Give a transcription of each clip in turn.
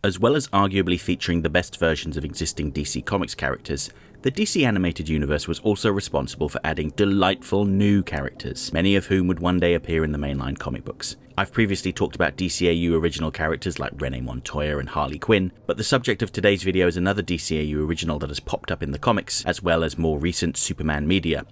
As well as arguably featuring the best versions of existing DC Comics characters, the DC animated universe was also responsible for adding delightful new characters, many of whom would one day appear in the mainline comic books. I've previously talked about DCAU original characters like Renee Montoya and Harley Quinn, but the subject of today's video is another DCAU original that has popped up in the comics, as well as more recent Superman media.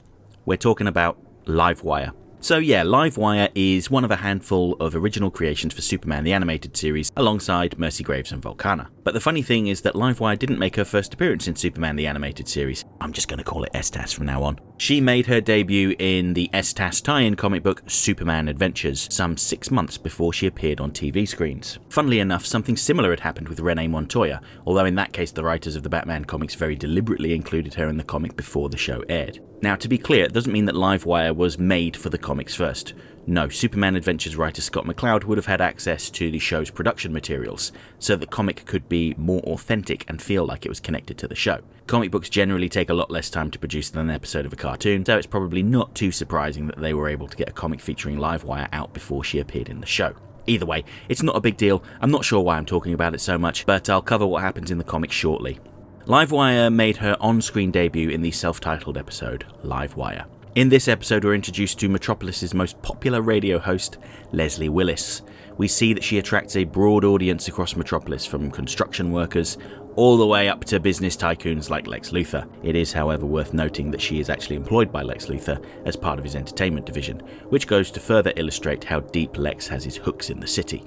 We're talking about Livewire. So yeah, Livewire is one of a handful of original creations for Superman the Animated Series, alongside Mercy Graves and Volcana. But the funny thing is that Livewire didn't make her first appearance in Superman the Animated Series. I'm just going to call it STAS from now on. She made her debut in the STAS tie-in comic book Superman Adventures, some 6 months before she appeared on TV screens. Funnily enough, something similar had happened with Renee Montoya, although in that case the writers of the Batman comics very deliberately included her in the comic before the show aired. Now, to be clear, it doesn't mean that Livewire was made for the comics first. No, Superman Adventures writer Scott McCloud would have had access to the show's production materials, so the comic could be more authentic and feel like it was connected to the show. Comic books generally take a lot less time to produce than an episode of a cartoon, so it's probably not too surprising that they were able to get a comic featuring Livewire out before she appeared in the show. Either way, it's not a big deal. I'm not sure why I'm talking about it so much, but I'll cover what happens in the comic shortly. Livewire made her on-screen debut in the self-titled episode, Livewire. In this episode, we're introduced to Metropolis's most popular radio host, Leslie Willis. We see that she attracts a broad audience across Metropolis, from construction workers all the way up to business tycoons like Lex Luthor. It is, however, worth noting that she is actually employed by Lex Luthor as part of his entertainment division, which goes to further illustrate how deep Lex has his hooks in the city.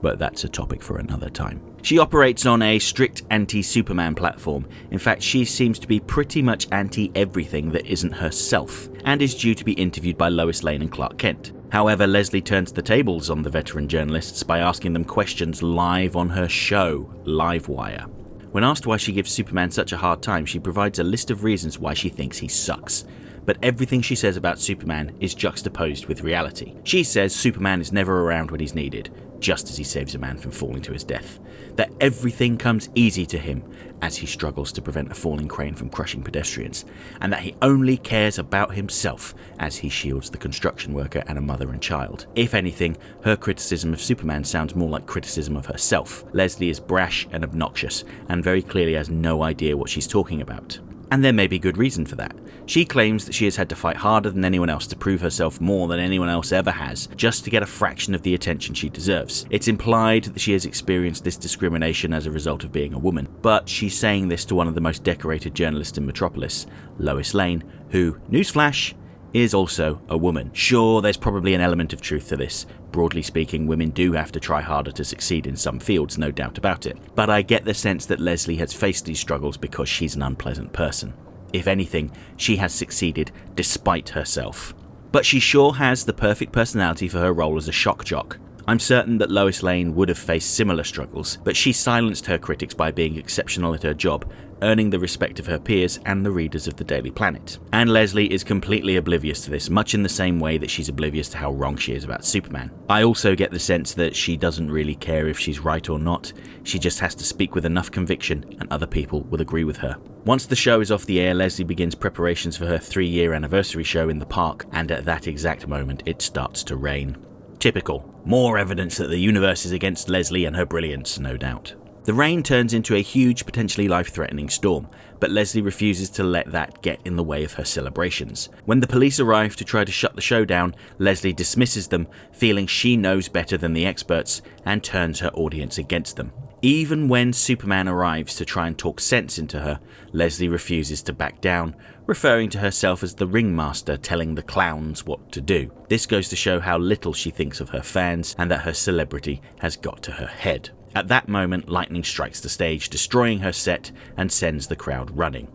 But that's a topic for another time. She operates on a strict anti-Superman platform. In fact, she seems to be pretty much anti-everything that isn't herself, and is due to be interviewed by Lois Lane and Clark Kent. However, Leslie turns the tables on the veteran journalists by asking them questions live on her show, Livewire. When asked why she gives Superman such a hard time, she provides a list of reasons why she thinks he sucks. But everything she says about Superman is juxtaposed with reality. She says Superman is never around when he's needed, just as he saves a man from falling to his death. That everything comes easy to him as he struggles to prevent a falling crane from crushing pedestrians, and that he only cares about himself as he shields the construction worker and a mother and child. If anything, her criticism of Superman sounds more like criticism of herself. Leslie is brash and obnoxious, and very clearly has no idea what she's talking about. And there may be good reason for that. She claims that she has had to fight harder than anyone else to prove herself more than anyone else ever has, just to get a fraction of the attention she deserves. It's implied that she has experienced this discrimination as a result of being a woman, but she's saying this to one of the most decorated journalists in Metropolis, Lois Lane, who, newsflash, is also a woman. Sure, there's probably an element of truth to this. Broadly speaking, women do have to try harder to succeed in some fields, no doubt about it. But I get the sense that Leslie has faced these struggles because she's an unpleasant person. If anything, she has succeeded despite herself. But she sure has the perfect personality for her role as a shock jock. I'm certain that Lois Lane would have faced similar struggles, but she silenced her critics by being exceptional at her job, earning the respect of her peers and the readers of the Daily Planet. And Leslie is completely oblivious to this, much in the same way that she's oblivious to how wrong she is about Superman. I also get the sense that she doesn't really care if she's right or not. She just has to speak with enough conviction and other people will agree with her. Once the show is off the air, Leslie begins preparations for her 3-year anniversary show in the park, and at that exact moment it starts to rain. Typical. More evidence that the universe is against Leslie and her brilliance, no doubt. The rain turns into a huge, potentially life-threatening storm, but Leslie refuses to let that get in the way of her celebrations. When the police arrive to try to shut the show down, Leslie dismisses them, feeling she knows better than the experts, and turns her audience against them. Even when Superman arrives to try and talk sense into her, Leslie refuses to back down, referring to herself as the ringmaster telling the clowns what to do. This goes to show how little she thinks of her fans and that her celebrity has got to her head. At that moment, lightning strikes the stage, destroying her set and sends the crowd running.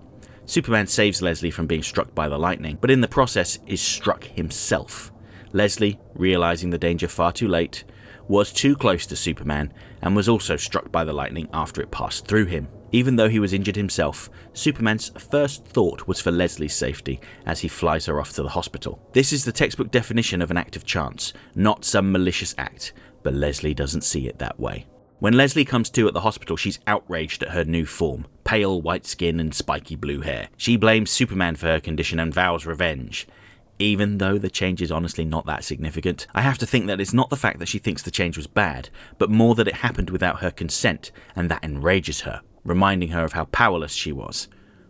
Superman saves Leslie from being struck by the lightning, but in the process is struck himself. Leslie, realizing the danger far too late, was too close to Superman and was also struck by the lightning after it passed through him. Even though he was injured himself, Superman's first thought was for Leslie's safety as he flies her off to the hospital. This is the textbook definition of an act of chance, not some malicious act, but Leslie doesn't see it that way. When Leslie comes to at the hospital, she's outraged at her new form, pale white skin and spiky blue hair. She blames Superman for her condition and vows revenge. Even though the change is honestly not that significant, I have to think that it's not the fact that she thinks the change was bad, but more that it happened without her consent, and that enrages her, reminding her of how powerless she was.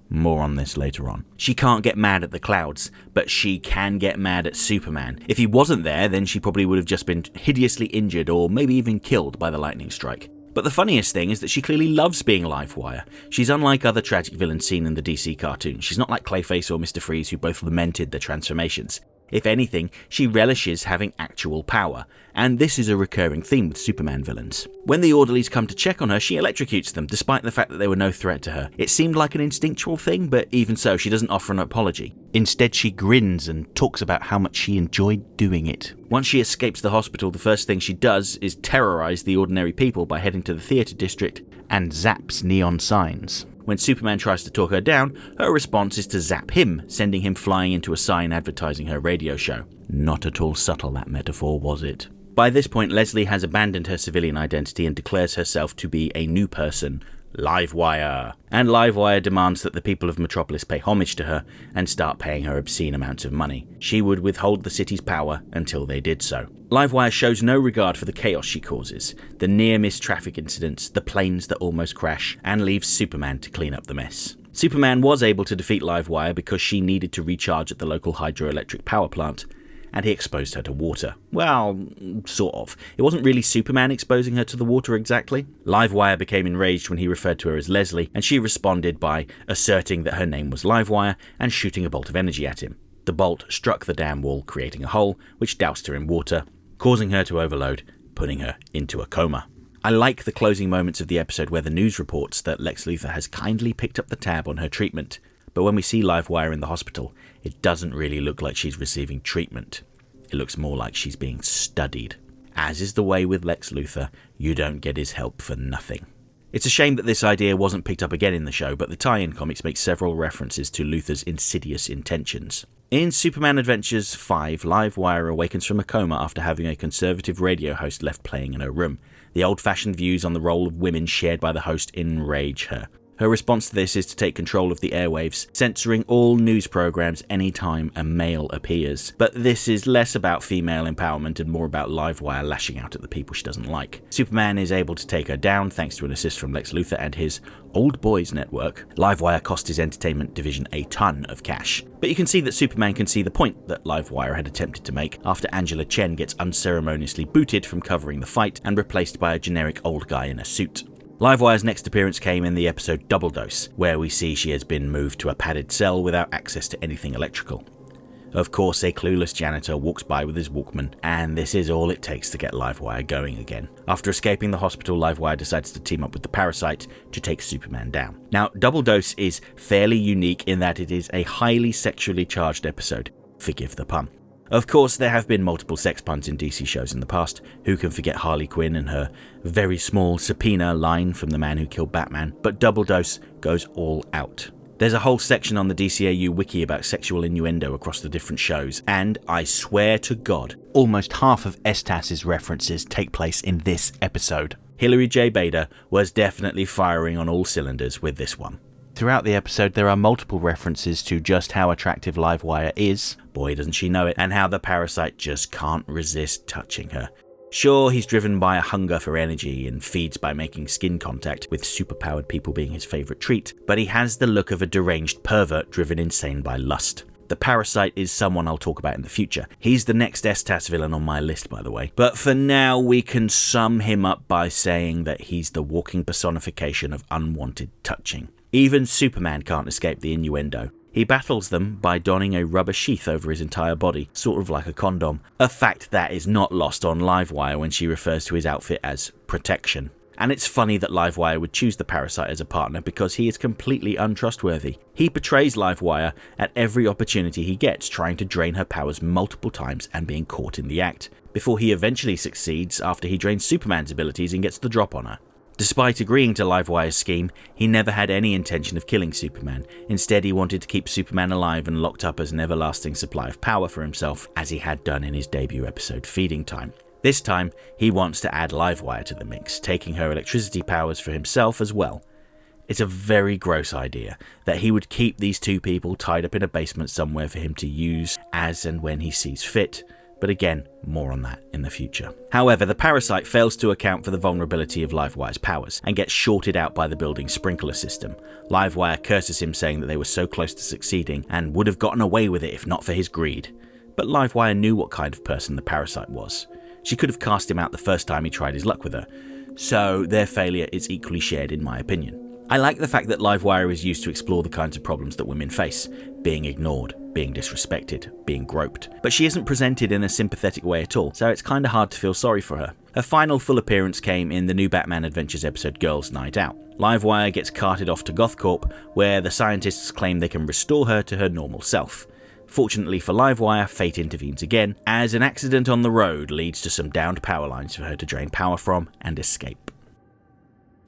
More on this later on. She can't get mad at the clouds, but she can get mad at Superman. If he wasn't there, then she probably would have just been hideously injured or maybe even killed by the lightning strike. But the funniest thing is that she clearly loves being Livewire. She's unlike other tragic villains seen in the DC cartoons. She's not like Clayface or Mr. Freeze, who both lamented their transformations. If anything, she relishes having actual power, and this is a recurring theme with Superman villains. When the orderlies come to check on her, she electrocutes them, despite the fact that they were no threat to her. It seemed like an instinctual thing, but even so, she doesn't offer an apology. Instead, she grins and talks about how much she enjoyed doing it. Once she escapes the hospital, the first thing she does is terrorize the ordinary people by heading to the theater district and zaps neon signs. When Superman tries to talk her down, her response is to zap him, sending him flying into a sign advertising her radio show. Not at all subtle, that metaphor, was it? By this point, Leslie has abandoned her civilian identity and declares herself to be a new person, Livewire. And Livewire demands that the people of Metropolis pay homage to her and start paying her obscene amounts of money. She would withhold the city's power until they did so. Livewire shows no regard for the chaos she causes, the near-miss traffic incidents, the planes that almost crash, and leaves Superman to clean up the mess. Superman was able to defeat Livewire because she needed to recharge at the local hydroelectric power plant, and he exposed her to water. Well, sort of. It wasn't really Superman exposing her to the water exactly. Livewire became enraged when he referred to her as Leslie, and she responded by asserting that her name was Livewire and shooting a bolt of energy at him. The bolt struck the dam wall, creating a hole, which doused her in water, causing her to overload, putting her into a coma. I like the closing moments of the episode where the news reports that Lex Luthor has kindly picked up the tab on her treatment, but when we see Livewire in the hospital, it doesn't really look like she's receiving treatment. It looks more like she's being studied. As is the way with Lex Luthor, you don't get his help for nothing. It's a shame that this idea wasn't picked up again in the show, but the tie-in comics make several references to Luthor's insidious intentions. In Superman Adventures 5, Livewire awakens from a coma after having a conservative radio host left playing in her room. The old-fashioned views on the role of women shared by the host enrage her. Her response to this is to take control of the airwaves, censoring all news programs anytime a male appears. But this is less about female empowerment and more about Livewire lashing out at the people she doesn't like. Superman is able to take her down thanks to an assist from Lex Luthor and his Old Boys network. Livewire cost his entertainment division a ton of cash. But you can see that Superman can see the point that Livewire had attempted to make after Angela Chen gets unceremoniously booted from covering the fight and replaced by a generic old guy in a suit. Livewire's next appearance came in the episode Double Dose, where we see she has been moved to a padded cell without access to anything electrical. Of course, a clueless janitor walks by with his Walkman, and this is all it takes to get Livewire going again. After escaping the hospital, Livewire decides to team up with the Parasite to take Superman down. Now, Double Dose is fairly unique in that it is a highly sexually charged episode. Forgive the pun. Of course, there have been multiple sex puns in DC shows in the past. Who can forget Harley Quinn and her very small subpoena line from The Man Who Killed Batman? But Double Dose goes all out. There's a whole section on the DCAU wiki about sexual innuendo across the different shows, and I swear to God, almost half of Estas's references take place in this episode. Hilary J. Bader was definitely firing on all cylinders with this one. Throughout the episode, there are multiple references to just how attractive Livewire is, boy doesn't she know it, and how the Parasite just can't resist touching her. Sure, he's driven by a hunger for energy and feeds by making skin contact, with superpowered people being his favourite treat, but he has the look of a deranged pervert driven insane by lust. The Parasite is someone I'll talk about in the future. He's the next Estas villain on my list, by the way. But for now, we can sum him up by saying that he's the walking personification of unwanted touching. Even Superman can't escape the innuendo. He battles them by donning a rubber sheath over his entire body, sort of like a condom. A fact that is not lost on Livewire when she refers to his outfit as protection. And it's funny that Livewire would choose the Parasite as a partner because he is completely untrustworthy. He betrays Livewire at every opportunity he gets, trying to drain her powers multiple times and being caught in the act, before he eventually succeeds after he drains Superman's abilities and gets the drop on her. Despite agreeing to Livewire's scheme, he never had any intention of killing Superman. Instead, he wanted to keep Superman alive and locked up as an everlasting supply of power for himself, as he had done in his debut episode Feeding Time. This time, he wants to add Livewire to the mix, taking her electricity powers for himself as well. It's a very gross idea that he would keep these two people tied up in a basement somewhere for him to use as and when he sees fit. But again, more on that in the future. However, the parasite fails to account for the vulnerability of Livewire's powers and gets shorted out by the building's sprinkler system. Livewire curses him, saying that they were so close to succeeding and would have gotten away with it if not for his greed. But Livewire knew what kind of person the parasite was. She could have cast him out the first time he tried his luck with her, so their failure is equally shared in my opinion. I like the fact that Livewire is used to explore the kinds of problems that women face, being ignored, being disrespected, being groped. But she isn't presented in a sympathetic way at all, so it's kinda hard to feel sorry for her. Her final full appearance came in the new Batman Adventures episode Girls' Night Out. Livewire gets carted off to GothCorp, where the scientists claim they can restore her to her normal self. Fortunately for Livewire, fate intervenes again, as an accident on the road leads to some downed power lines for her to drain power from and escape.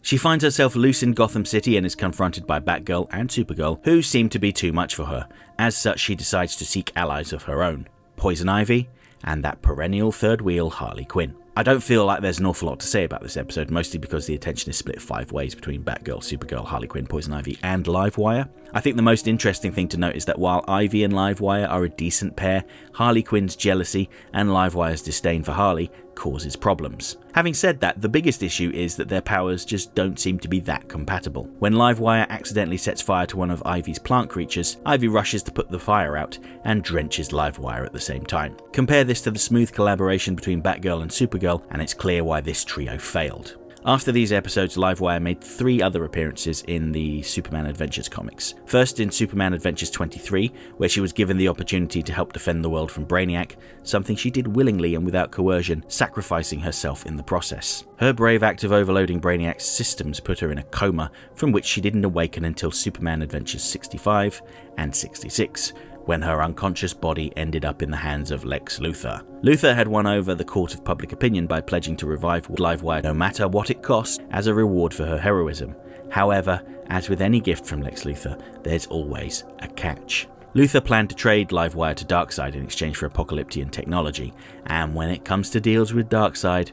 She finds herself loose in Gotham City and is confronted by Batgirl and Supergirl, who seem to be too much for her. As such, she decides to seek allies of her own, Poison Ivy and that perennial third wheel Harley Quinn. I don't feel like there's an awful lot to say about this episode, mostly because the attention is split 5 ways between Batgirl, Supergirl, Harley Quinn, Poison Ivy and Livewire. I think the most interesting thing to note is that while Ivy and Livewire are a decent pair, Harley Quinn's jealousy and Livewire's disdain for Harley causes problems. Having said that, the biggest issue is that their powers just don't seem to be that compatible. When Livewire accidentally sets fire to one of Ivy's plant creatures, Ivy rushes to put the fire out and drenches Livewire at the same time. Compare this to the smooth collaboration between Batgirl and Supergirl, and it's clear why this trio failed. After these episodes, Livewire made 3 other appearances in the Superman Adventures comics. First in Superman Adventures 23, where she was given the opportunity to help defend the world from Brainiac, something she did willingly and without coercion, sacrificing herself in the process. Her brave act of overloading Brainiac's systems put her in a coma, from which she didn't awaken until Superman Adventures 65 and 66, when her unconscious body ended up in the hands of Lex Luthor. Luthor had won over the court of public opinion by pledging to revive Livewire no matter what it cost as a reward for her heroism. However, as with any gift from Lex Luthor, there's always a catch. Luthor planned to trade Livewire to Darkseid in exchange for apocalyptian technology, and when it comes to deals with Darkseid,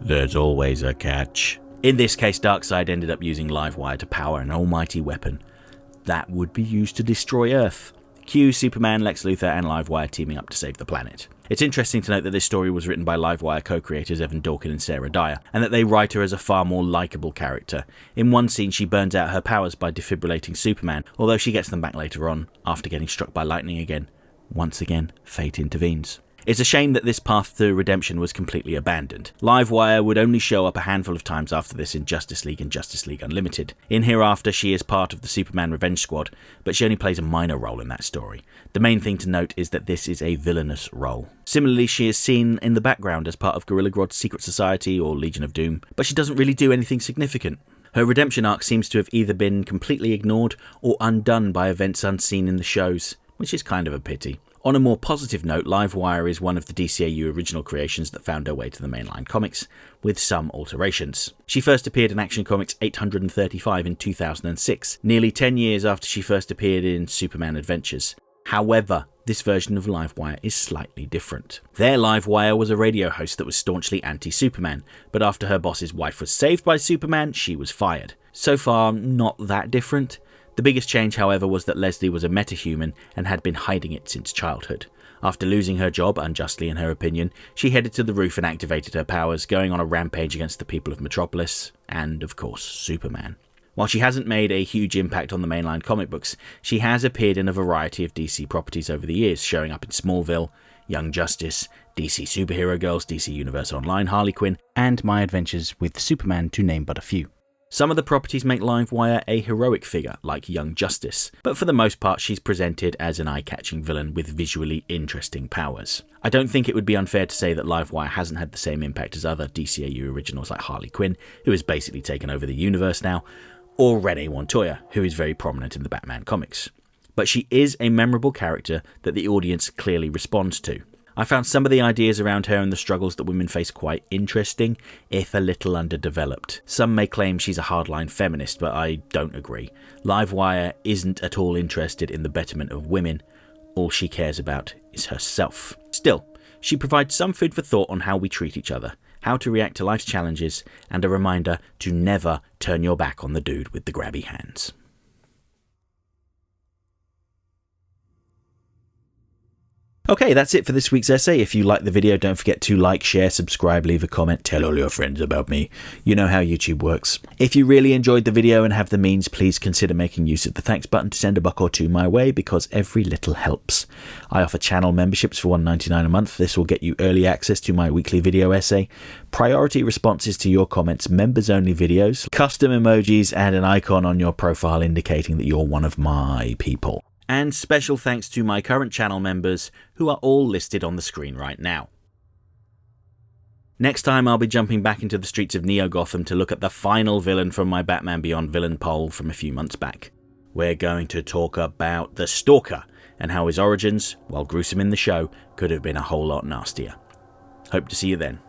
there's always a catch. In this case, Darkseid ended up using Livewire to power an almighty weapon that would be used to destroy Earth. Cue Superman, Lex Luthor and Livewire teaming up to save the planet. It's interesting to note that this story was written by Livewire co-creators Evan Dorkin and Sarah Dyer, and that they write her as a far more likeable character. In one scene, she burns out her powers by defibrillating Superman, although she gets them back later on, after getting struck by lightning again. Once again, fate intervenes. It's a shame that this path to redemption was completely abandoned. Livewire would only show up a handful of times after this in Justice League and Justice League Unlimited. In Hereafter, she is part of the Superman Revenge Squad, but she only plays a minor role in that story. The main thing to note is that this is a villainous role. Similarly, she is seen in the background as part of Gorilla Grodd's Secret Society or Legion of Doom, but she doesn't really do anything significant. Her redemption arc seems to have either been completely ignored or undone by events unseen in the shows, which is kind of a pity. On a more positive note, Livewire is one of the DCAU original creations that found her way to the mainline comics, with some alterations. She first appeared in Action Comics 835 in 2006, nearly 10 years after she first appeared in Superman Adventures. However, this version of Livewire is slightly different. Their Livewire was a radio host that was staunchly anti-Superman, but after her boss's wife was saved by Superman, she was fired. So far, not that different. The biggest change, however, was that Leslie was a metahuman and had been hiding it since childhood. After losing her job, unjustly in her opinion, she headed to the roof and activated her powers, going on a rampage against the people of Metropolis, and of course, Superman. While she hasn't made a huge impact on the mainline comic books, she has appeared in a variety of DC properties over the years, showing up in Smallville, Young Justice, DC Superhero Girls, DC Universe Online, Harley Quinn, and My Adventures with Superman, to name but a few. Some of the properties make Livewire a heroic figure, like Young Justice, but for the most part she's presented as an eye-catching villain with visually interesting powers. I don't think it would be unfair to say that Livewire hasn't had the same impact as other DCAU originals like Harley Quinn, who has basically taken over the universe now, or Renee Montoya, who is very prominent in the Batman comics. But she is a memorable character that the audience clearly responds to. I found some of the ideas around her and the struggles that women face quite interesting, if a little underdeveloped. Some may claim she's a hardline feminist, but I don't agree. Livewire isn't at all interested in the betterment of women. All she cares about is herself. Still, she provides some food for thought on how we treat each other, how to react to life's challenges, and a reminder to never turn your back on the dude with the grabby hands. Okay, that's it for this week's essay. If you liked the video, don't forget to like, share, subscribe, leave a comment, tell all your friends about me. You know how YouTube works. If you really enjoyed the video and have the means, please consider making use of the thanks button to send a buck or two my way, because every little helps. I offer channel memberships for $1.99 a month. This will get you early access to my weekly video essay, priority responses to your comments, members-only videos, custom emojis, and an icon on your profile indicating that you're one of my people. And special thanks to my current channel members, who are all listed on the screen right now. Next time I'll be jumping back into the streets of Neo-Gotham to look at the final villain from my Batman Beyond villain poll from a few months back. We're going to talk about the Stalker, and how his origins, while gruesome in the show, could have been a whole lot nastier. Hope to see you then.